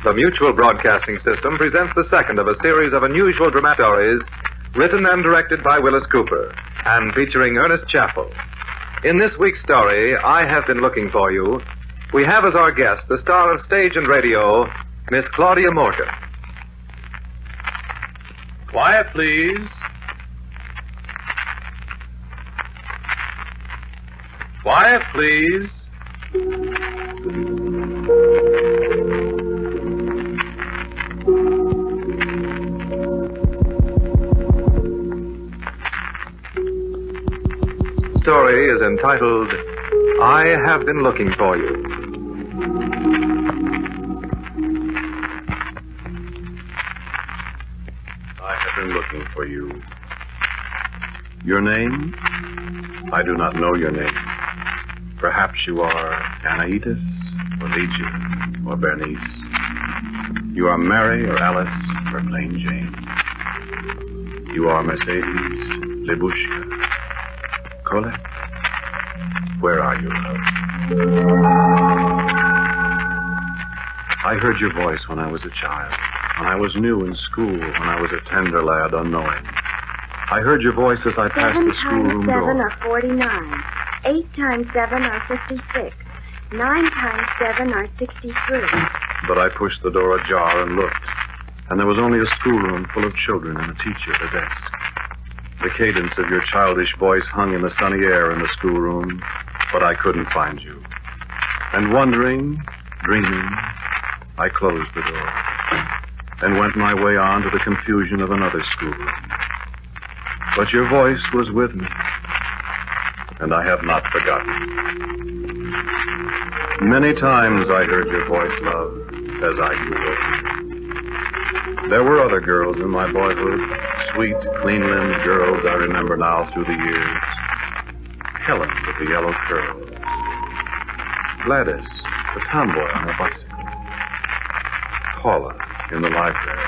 The Mutual Broadcasting System presents the second of a series of unusual dramatic stories written and directed by Willis Cooper and featuring Ernest Chappell. In this week's story, I Have Been Looking For You, we have as our guest the star of stage and radio, Miss Claudia Morgan. Quiet, please. Quiet, please. The story is entitled, I Have Been Looking For You. I have been looking for you. Your name? I do not know your name. Perhaps you are Anaitis, or Ligia, or Bernice. You are Mary, or Alice, or plain Jane. You are Mercedes, Libushka, Colette. Where are you, love? I heard your voice when I was a child, when I was new in school, when I was a tender lad unknowing. I heard your voice as I passed the schoolroom door. 7 times 7 are 49. 8 times 7 are 56. 9 times 7 are 63. But I pushed the door ajar and looked, and there was only a schoolroom full of children and a teacher at a desk. The cadence of your childish voice hung in the sunny air in the schoolroom, but I couldn't find you. And wondering, dreaming, I closed the door and went my way on to the confusion of another schoolroom. But your voice was with me, and I have not forgotten. Many times I heard your voice, love, as I grew older. There were other girls in my boyhood, sweet, clean-limbed girls I remember now through the years. Helen with the yellow curls. Gladys, the tomboy on her bicycle. Paula in the library.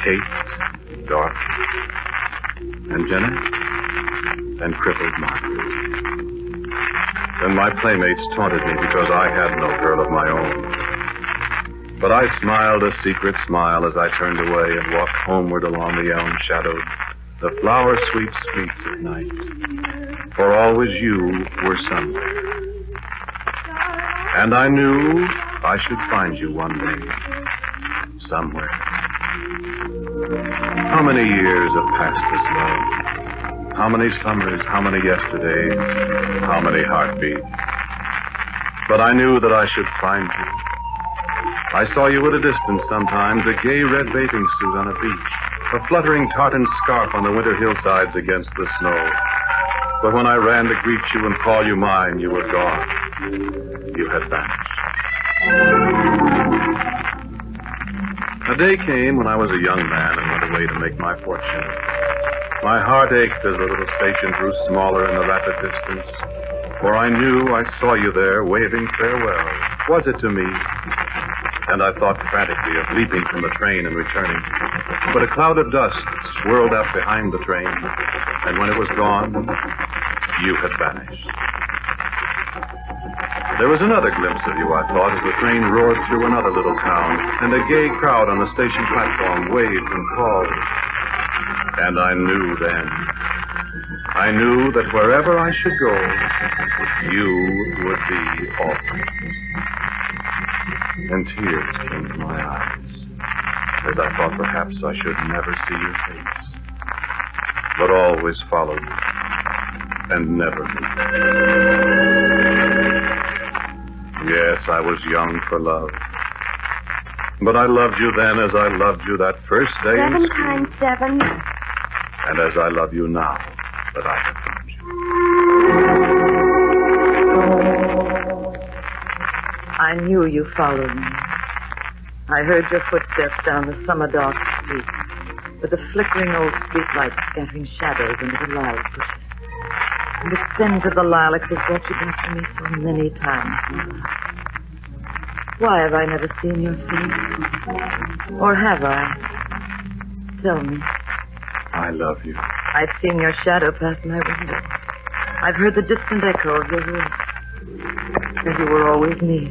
Kate, Dorothy, and Jenny, and crippled Margaret. Then my playmates taunted me because I had no girl of my own. But I smiled a secret smile as I turned away and walked homeward along the elm-shadowed, the flower-sweet streets at night. For always you were somewhere. And I knew I should find you one day, somewhere. How many years have passed this love? How many summers, how many yesterdays, how many heartbeats? But I knew that I should find you. I saw you at a distance sometimes, a gay red bathing suit on a beach, a fluttering tartan scarf on the winter hillsides against the snow. But when I ran to greet you and call you mine, you were gone. You had vanished. A day came when I was a young man and went away to make my fortune. My heart ached as the little station grew smaller in the rapid distance, for I knew I saw you there waving farewell. Was it to me? And I thought frantically of leaping from the train and returning. But a cloud of dust swirled up behind the train, and when it was gone, you had vanished. There was another glimpse of you, I thought, as the train roared through another little town, and a gay crowd on the station platform waved and called. And I knew then, I knew that wherever I should go, you would be always. And tears came to my eyes, as I thought perhaps I should never see your face, but always followed and never leave. Yes, I was young for love. But I loved you then as I loved you that first day in 7 school. times 7. And as I love you now that I have found you. I knew you followed me. I heard your footsteps down the summer dark street, with the flickering old streetlight scattering shadows into the lilac bushes. And the scent of the lilac was what you brought to me so many times. Why have I never seen your face? Or have I? Tell me. I love you. I've seen your shadow pass my window. I've heard the distant echo of your voice. And you were always near.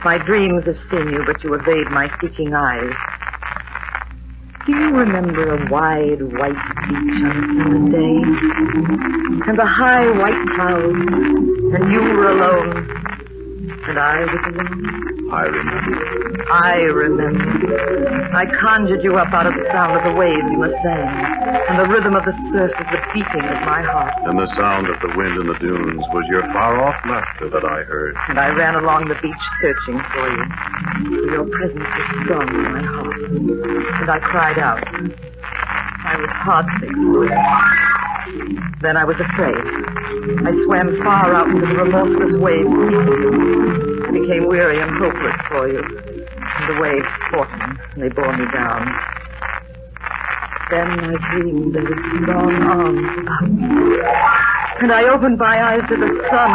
My dreams have seen you, but you evade my seeking eyes. Do you remember a wide, white beach on a summer day? And the high, white clouds, and you were alone, and I was alone? I remember. I remember. I conjured you up out of the sound of the waves you were saying, and the rhythm of the surf is the beating of my heart. And the sound of the wind in the dunes was your far-off laughter that I heard. And I ran along the beach searching for you. For your presence was strong in my heart. And I cried out. I was heartsick for you. Then I was afraid. I swam far out into the remorseless waves seeking you. I became weary and hopeless for you. And the waves fought me, and they bore me down. Then I dreamed there were strong arms about me. And I opened my eyes to the sun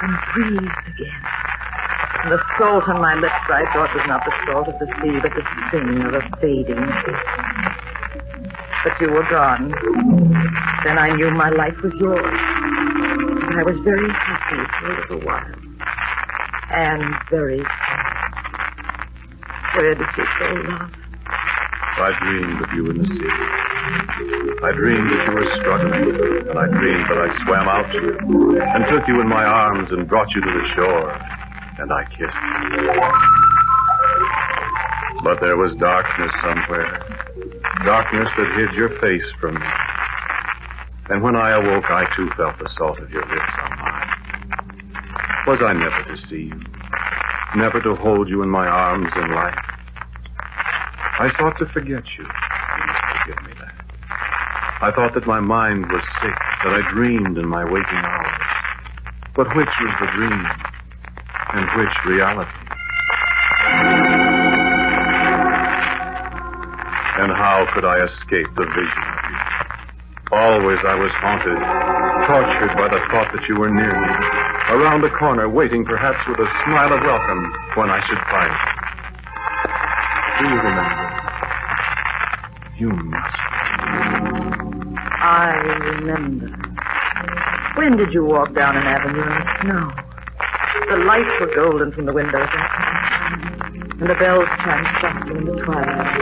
and breathed again. And the salt on my lips I thought was not the salt of the sea, but the sting of a fading kiss. But you were gone. Then I knew my life was yours. And I was very happy for a little while. And very sad. Where did you go, love? I dreamed of you in the sea. I dreamed that you were struggling, and I dreamed that I swam out to you and took you in my arms and brought you to the shore, and I kissed you. But there was darkness somewhere, darkness that hid your face from me. And when I awoke, I too felt the salt of your lips on mine. Was I never to see you, never to hold you in my arms in life? I sought to forget you. You must forgive me that. I thought that my mind was sick, that I dreamed in my waking hours. But which was the dream, and which reality? And how could I escape the vision of you? Always I was haunted, tortured by the thought that you were near me, around the corner, waiting perhaps with a smile of welcome when I should find you. Do you remember? You must. I remember. When did you walk down an avenue in the snow? The lights were golden from the windows that time, and the bells chimed softly in the twilight.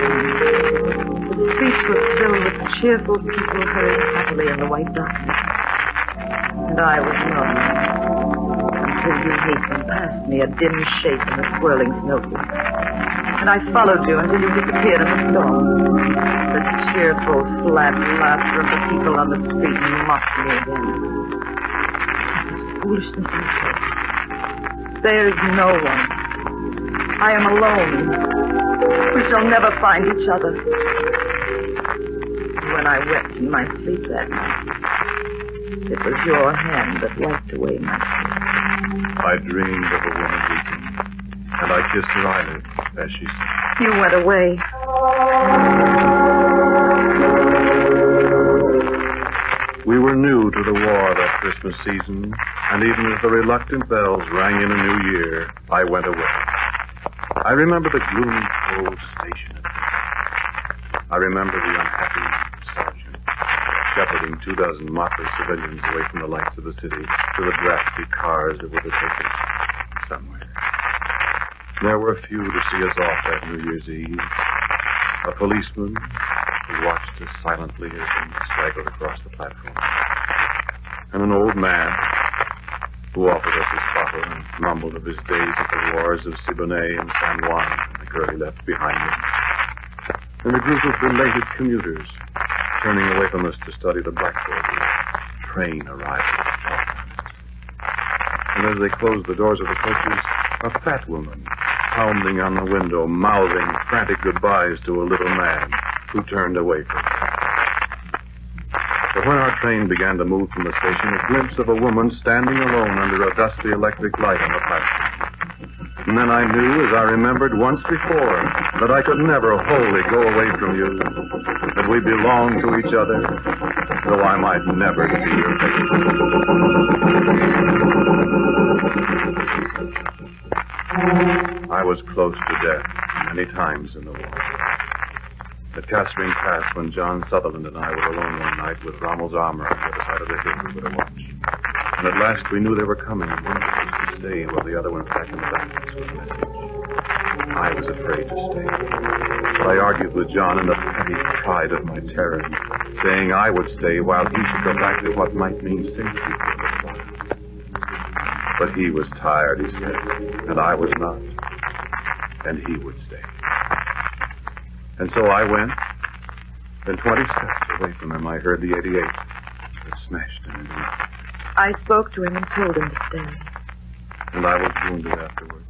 The streets were filled with cheerful people hurrying happily in the white darkness. And I was alone until you hastened past me, a dim shape in the swirling snowflakes. And I followed you until you disappeared in the storm. The cheerful, flat laughter of the people on the street mocked me again. This is foolishness, I thought. There's no one. I am alone. We shall never find each other. When I wept in my sleep that night, it was your hand that wiped away my tears. I dreamed of a woman weeping, and I kissed her eyelids as she said. You went away. We were new to the war that Christmas season, and even as the reluctant bells rang in a new year, I went away. I remember the gloomy, cold station. I remember the unhappy sergeant shepherding 24 motley civilians away from the lights of the city to the drafty cars that were to take us somewhere. There were few to see us off that New Year's Eve. A policeman who watched us silently as we straggled across the platform. And an old man who offered us his bottle and mumbled of his days at the wars of Siboney and San Juan, the girl he left behind him. And a group of belated commuters turning away from us to study the blackboard with train arrival. And as they closed the doors of the coaches, a fat woman pounding on the window, mouthing frantic goodbyes to a little man who turned away from her. But when our train began to move from the station, a glimpse of a woman standing alone under a dusty electric light on the platform. And then I knew, as I remembered once before, that I could never wholly go away from you, that we belonged to each other, though I might never see your face. I was close to death many times in the war. At Caspering Pass, when John Sutherland and I were alone one night with Rommel's armor on the other side of the hill, we put a watch. And at last we knew they were coming, and one of us was to stay while the other went back in the back. useless message. I was afraid to stay. But I argued with John in the petty pride of my terror, saying I would stay while he should go back to what might mean safety for a little while. But he was tired, he said, and I was not. And he would stay. And so I went. Then 20 steps away from him, I heard the 88. It smashed in his mouth. I spoke to him and told him to stay. And I was wounded afterward.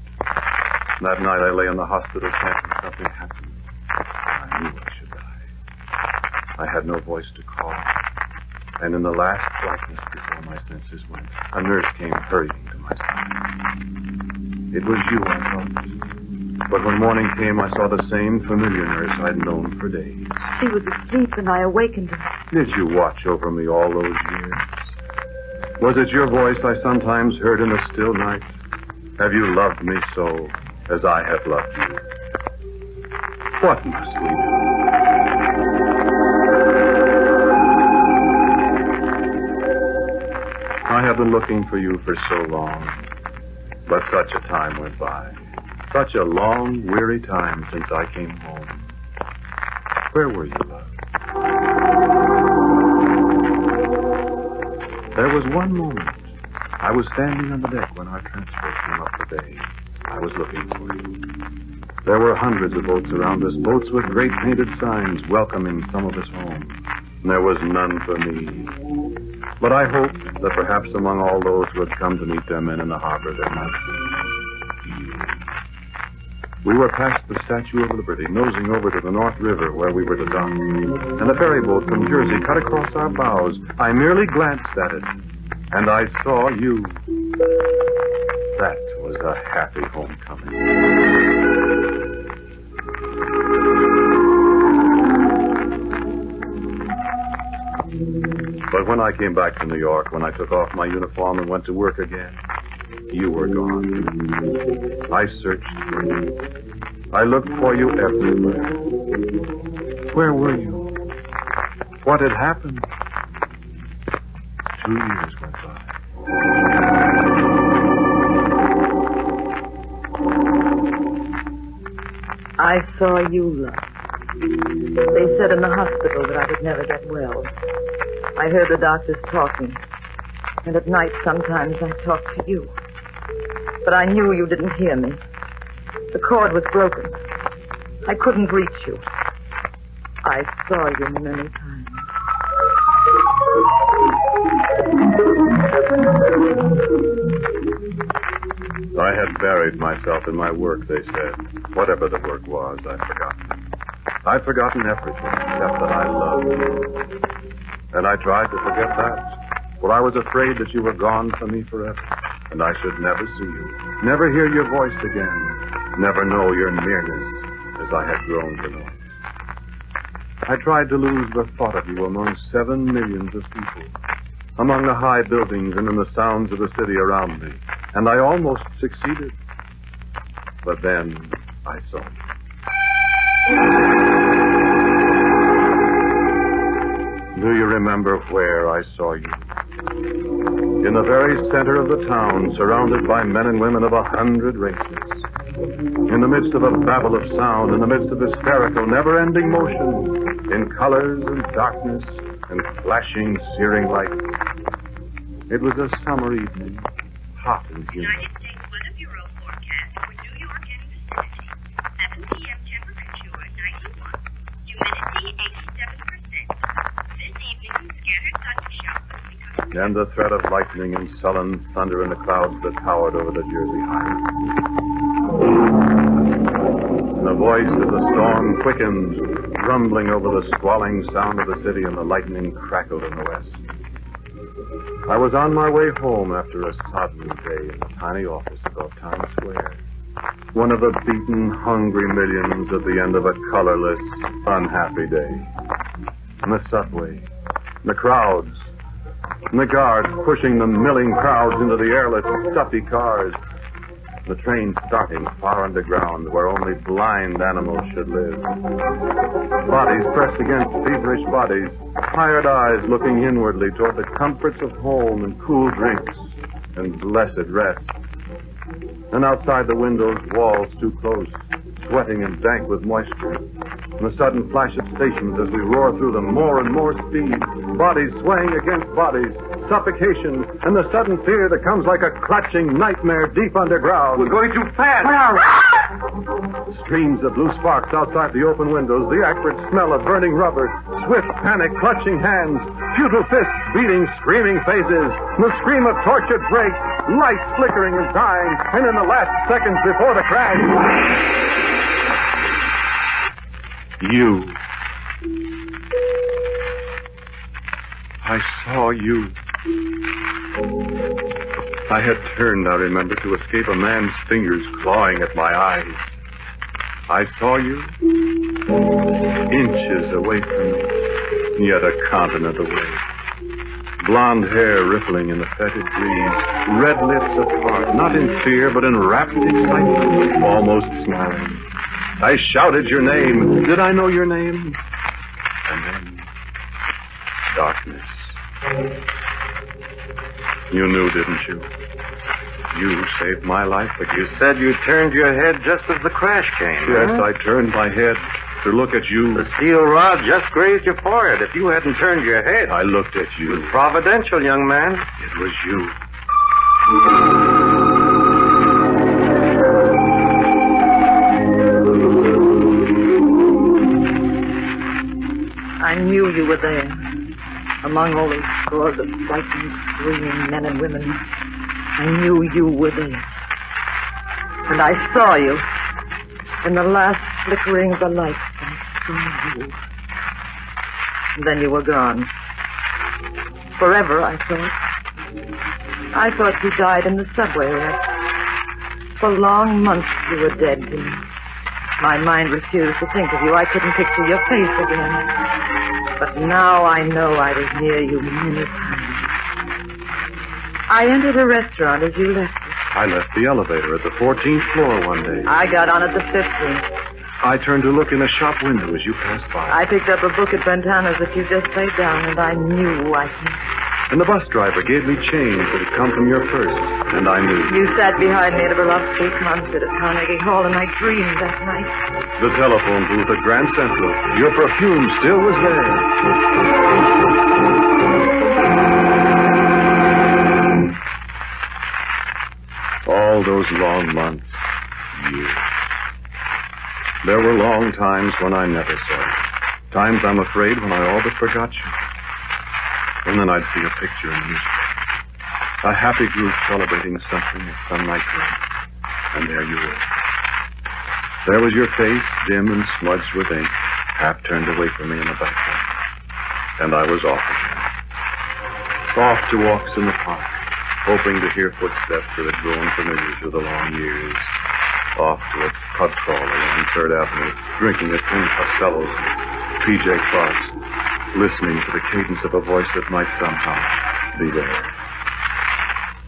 That night I lay in the hospital tent and something happened. I knew I should die. I had no voice to call. And in the last blackness before my senses went, a nurse came hurrying to my side. It was you, I thought. But when morning came, I saw the same familiar nurse I'd known for days. She was asleep and I awakened her. Did you watch over me all those years? Was it your voice I sometimes heard in the still night? Have you loved me so as I have loved you? What must we do? I have been looking for you for so long, but such a time went by. Such a long, weary time since I came home. Where were you, love? There was one moment. I was standing on the deck when our transfer came up the bay. I was looking for you. There were hundreds of boats around us, boats with great painted signs welcoming some of us home. And there was none for me. But I hoped that perhaps among all those who had come to meet their men in the harbor, there might be you. We were past the Statue of Liberty, nosing over to the North River where we were to dock. And a ferry boat from Jersey cut across our bows. I merely glanced at it, and I saw you. That was a happy homecoming. But when I came back to New York, when I took off my uniform and went to work again, you were gone. I searched for you. I looked for you everywhere. Where were you? What had happened? 2 years went by. I saw you, love. They said in the hospital that I would never get well. I heard the doctors talking. And at night, sometimes I talked to you. But I knew you didn't hear me. The cord was broken. I couldn't reach you. I saw you many times. I had buried myself in my work, they said. Whatever the work was, I'd forgotten. I'd forgotten everything except that I loved you. And I tried to forget that. For I was afraid that you were gone from me forever. And I should never see you. Never hear your voice again. Never know your nearness as I had grown to know it. I tried to lose the thought of you among 7 millions of people. Among the high buildings and in the sounds of the city around me. And I almost succeeded. But then I saw you. Do you remember where I saw you? In the very center of the town, surrounded by men and women of 100 races. In the midst of a babel of sound, in the midst of hysterical, never-ending motion, in colors and darkness and flashing, searing lights. It was a summer evening, hot and humid. United States Weather Bureau forecast for New York and vicinity. 7 p.m. temperature 91. Humidity 87%. This evening, scattered thundershowers becoming... And the threat of lightning and sullen thunder in the clouds that towered over the Jersey highway. The voice of the storm quickened, rumbling over the squalling sound of the city, and the lightning crackled in the west. I was on my way home after a sodden day in the tiny office above Times Square. One of the beaten, hungry millions at the end of a colorless, unhappy day. And the subway, the crowds, and the guards pushing the milling crowds into the airless, stuffy cars. The train starting far underground where only blind animals should live. Bodies pressed against feverish bodies, tired eyes looking inwardly toward the comforts of home and cool drinks and blessed rest. And outside the windows, walls too close, sweating and dank with moisture. And the sudden flash of stations as we roar through them, more and more speed, bodies swaying against bodies, suffocation, and the sudden fear that comes like a clutching nightmare deep underground. We're going too fast. Streams of blue sparks outside the open windows, the acrid smell of burning rubber, swift panic clutching hands, futile fists beating screaming faces, the scream of tortured brakes, lights flickering and dying, and in the last seconds before the crash... You. I saw you. I had turned, I remember, to escape a man's fingers clawing at my eyes. I saw you, inches away from me, yet a continent away. Blonde hair rippling in the fetid breeze, red lips apart, not in fear, but in rapt excitement, almost smiling. I shouted your name. Did I know your name? And then, darkness. You knew, didn't you? You saved my life, but you said you turned your head just as the crash came. Yes, I turned my head to look at you. The steel rod just grazed your forehead. If you hadn't turned your head... I looked at you. It was providential, young man. It was you. I knew you were there, among all those scores of frightened, screaming men and women. I knew you were there. And I saw you. In the last flickering of the lights, I saw you. And then you were gone. Forever, I thought. I thought you died in the subway wreck. For long months you were dead to me. My mind refused to think of you. I couldn't picture your face again. But now I know I was near you many times. I entered a restaurant as you left it. I left the elevator at the 14th floor one day. I got on at the 15th. I turned to look in a shop window as you passed by. I picked up a book at Bentana's that you just laid down, and I knew I could. And the bus driver gave me change that had come from your purse, and I knew. You sat behind me at a Velocity concert at Carnegie Hall, and I dreamed that night. The telephone booth at Grand Central. Your perfume still was there. All those long months, years. There were long times when I never saw you. Times, I'm afraid, when I all but forgot you. And then I'd see a picture in the newspaper. A happy group celebrating something at some nightclub. And there you were. There was your face, dim and smudged with ink, half turned away from me in the background. And I was off again. Off to walks in the park, hoping to hear footsteps that had grown familiar through the long years. Off to a pub crawl along 3rd Avenue, drinking at Tim Costello's, P.J. Clark's, listening to the cadence of a voice that might somehow be there.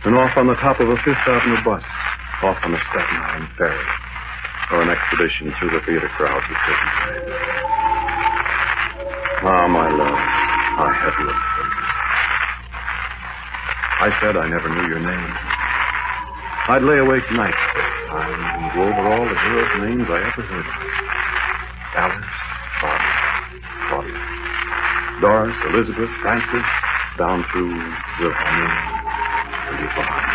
And off on the top of a 5th Avenue bus, off on a Staten Island ferry, or an expedition through the theater crowds at Curtain Time. Ah, my love, I had looked for you. I said I never knew your name. I'd lay awake nights that time and go over all the girls' names I ever heard of. Alice, Barbara, Claudia, Doris, Elizabeth, Frances, down through Wilhelmina, and Yvonne,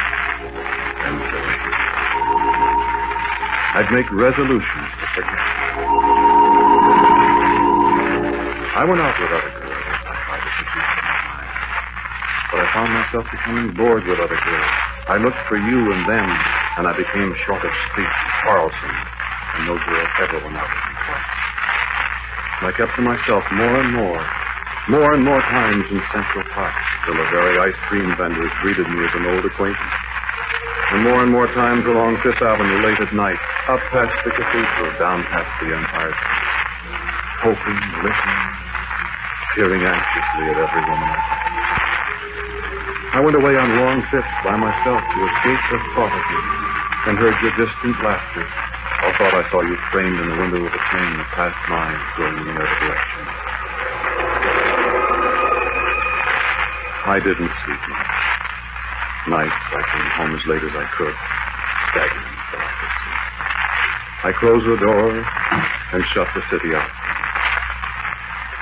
and Zoe. I'd make resolutions to forget. I went out with other girls as I tried to keep you in my mind. But I found myself becoming bored with other girls. I looked for you and them, and I became short of speech, quarrelsome, and no girl ever went out with me twice. And I kept to myself more and more times in Central Park, till the very ice cream vendors greeted me as an old acquaintance. And more times along 5th Avenue late at night, up past the cathedral, down past the Empire State, hoping, listening, peering anxiously at every woman I passed. I went away on long trips by myself to escape the thought of you, and heard your distant laughter, or thought I saw you framed in the window of a train that passed mine, going in another direction. I didn't sleep much. Nights I came home as late as I could, staggering. that I could see. I closed the door and shut the city out.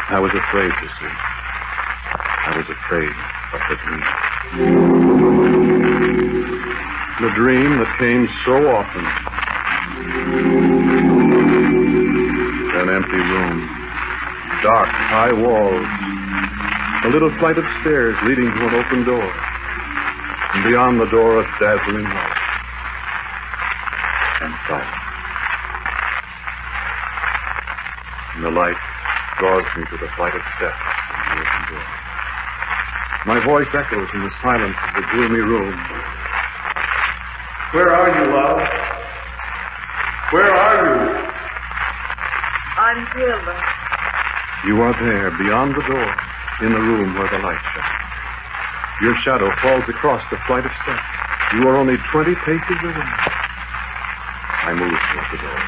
I was afraid to see. I was afraid of the dream. The dream that came so often. An empty room. Dark, high walls. A little flight of stairs leading to an open door. And beyond the door, a dazzling light. And silence. And the light draws me to the flight of steps and the open door. My voice echoes in the silence of the gloomy room. Where are you, love? Where are you? I'm here, love. You are there, beyond the door, in the room where the light shines. Your shadow falls across the flight of steps. You are only 20 paces away. I move toward the door.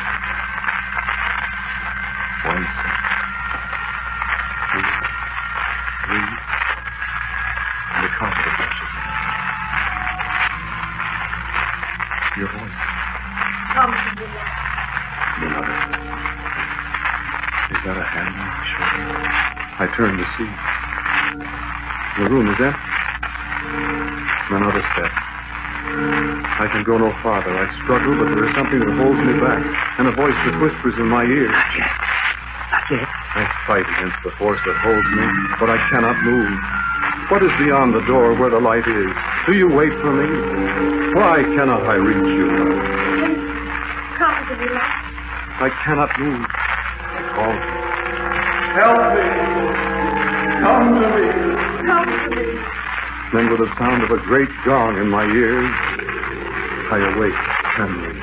1 step. 2, 3. And the carpet touches me. Your voice. Come to me, love. Another. Is that a hand on my shoulder? I turn to see. The room is empty. Another step. I can go no farther. I struggle, but there is something that holds me back, and a voice that whispers in my ear. Not yet. Not yet. I fight against the force that holds me, but I cannot move. What is beyond the door where the light is? Do you wait for me? Why cannot I reach you? Come to me, love. I cannot move. I call you. Help me. Come to me. Come to me. Then with the sound of a great gong in my ears, I awake trembling.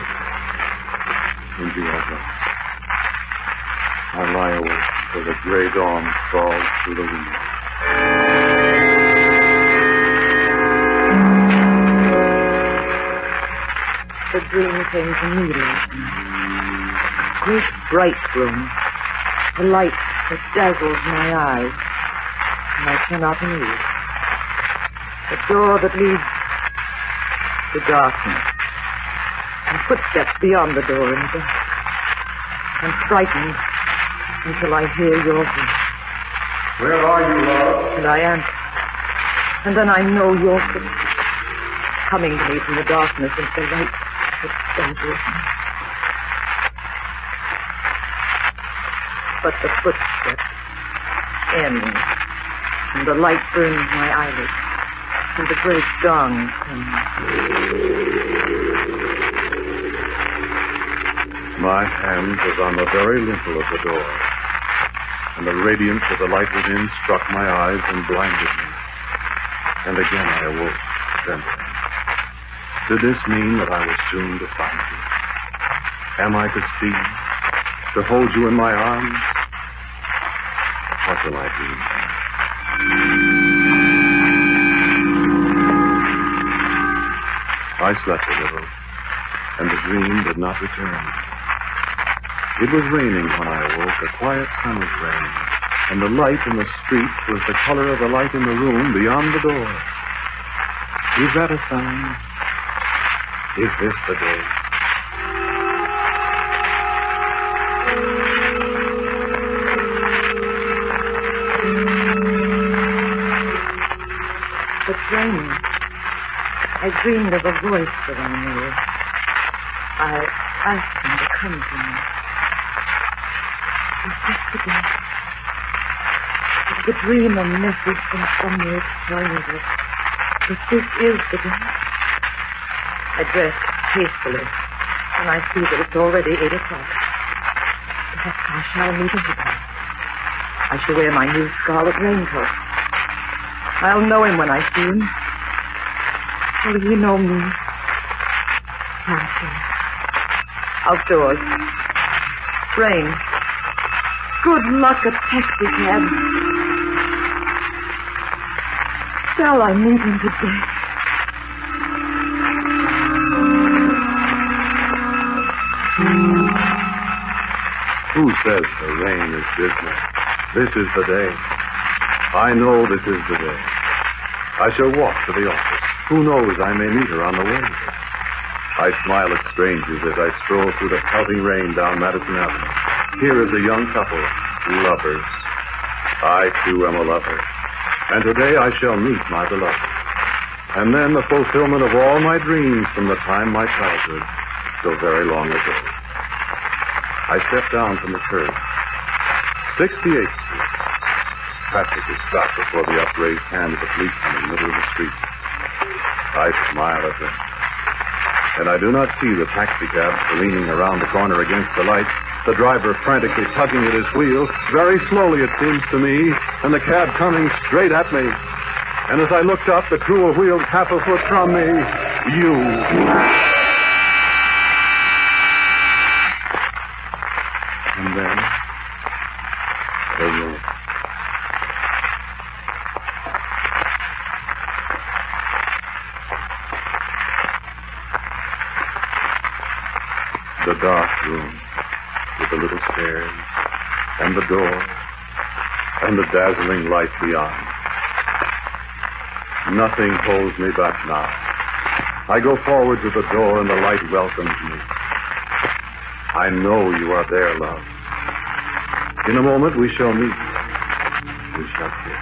And you are gone. I lie awake till the gray dawn crawls through the window. The dream came to me last night. A great bright room. A light that dazzles my eyes. And I cannot move. A door that leads to darkness. And footsteps beyond the door in the dark. I'm frightened until I hear your voice. Where are you, love? And I answer. And then I know your footsteps coming to me from the darkness into the light that dazzles me. But the footsteps end, and the light burns my eyelids, and the great gong comes. My hand was on the very lintel of the door, and the radiance of the light within struck my eyes and blinded me. And again I awoke, trembling. Did this mean that I was soon to find you? Am I to see, to hold you in my arms? What will I do? I slept a little, and the dream did not return. It was raining when I awoke, a quiet summer's rain, and the light in the street was the color of the light in the room beyond the door. Is that a sign? Is this the day? It's raining. I dreamed of a voice that I knew. I asked him to come to me. Is this the day? Is the dream a message from somewhere telling me that this is the day? I dress hastily, and I see that it's already 8 o'clock. Perhaps I shall meet him again. I shall wear my new scarlet raincoat. I'll know him when I see him. Will he know me? Nancy. Outdoors. Rain. Good luck, a taxi cab. Shall I meet him today? Who says the rain is business? This is the day. I know this is the day. I shall walk to the office. Who knows, I may meet her on the way. I smile at strangers as I stroll through the pelting rain down Madison Avenue. Here is a young couple, lovers. I, too, am a lover. And today I shall meet my beloved. And then the fulfillment of all my dreams from the time my childhood, so very long ago. I step down from the curb. 68th Street. Traffic is stopped before the upraised hand of the policeman in the middle of the street. I smile at them. And I do not see the taxicab leaning around the corner against the light, the driver frantically tugging at his wheel, very slowly it seems to me, and the cab coming straight at me. And as I looked up, the cruel wheels half a foot from me, you. And then, the room. The dark room, with the little stairs, and the door, and the dazzling light beyond. Nothing holds me back now. I go forward to the door, and the light welcomes me. I know you are there, love. In a moment we shall meet. We shall kiss.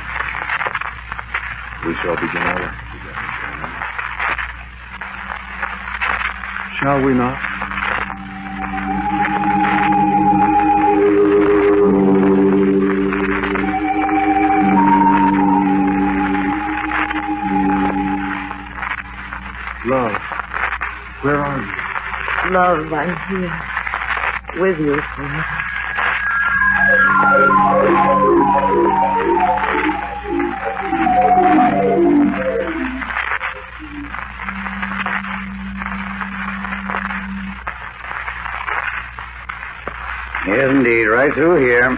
We shall begin our life together. Shall we not? Love, where are you? Love, I'm here. With you forever. Yes, indeed. Right through here.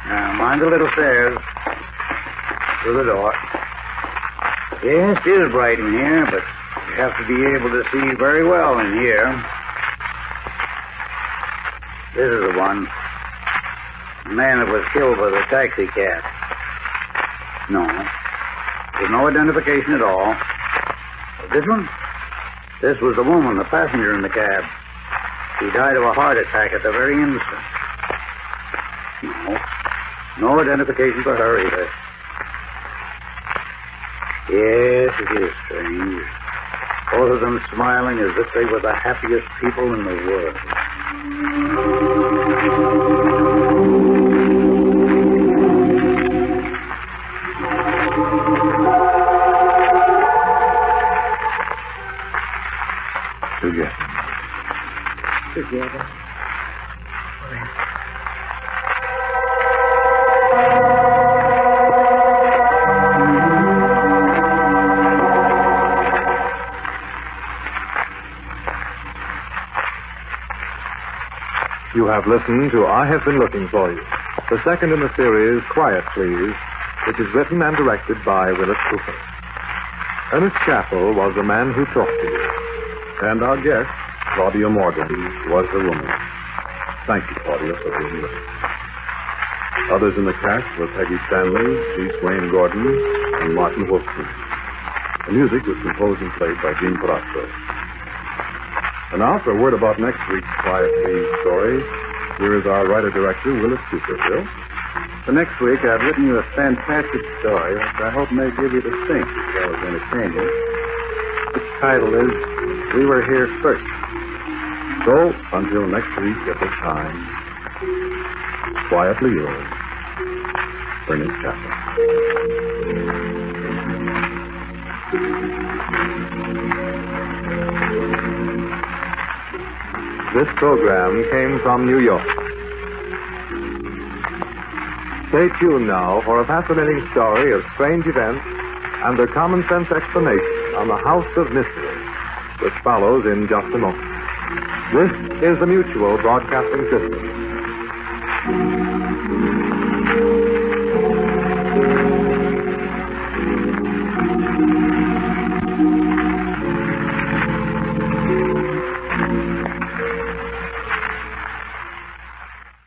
Now, mind the little stairs. Through the door. Yes, it is bright in here, but you have to be able to see very well in here. This is the one. The man that was killed by the taxi cab. No. There's no identification at all. This one? This was the woman, the passenger in the cab. She died of a heart attack at the very instant. No. No identification for her either. Yes, it is strange. Both of them smiling as if they were the happiest people in the world. Together. You have listened to I Have Been Looking For You, the second in the series, Quiet Please, which is written and directed by Willis Cooper. Ernest Chappell was the man who talked to you. And our guest, Claudia Morgan, was the woman. Thank you, Claudia, for being with us. Others in the cast were Peggy Stanley, C. Swain Gordon, and Martin Wolfson. The music was composed and played by Gene Palazzo. And now, for a word about next week's Quiet Please story, here is our writer-director, Willis Cooper. Bill? For next week, I've written you a fantastic story, which I hope may give you the think as well as entertainment. Its title is We Were Here First. So, until next week at this time, quietly yours, Ernest Chappell. This program came from New York. Stay tuned now for a fascinating story of strange events and their common sense explanation on the House of Mystery, which follows in just a moment. This is the Mutual Broadcasting System.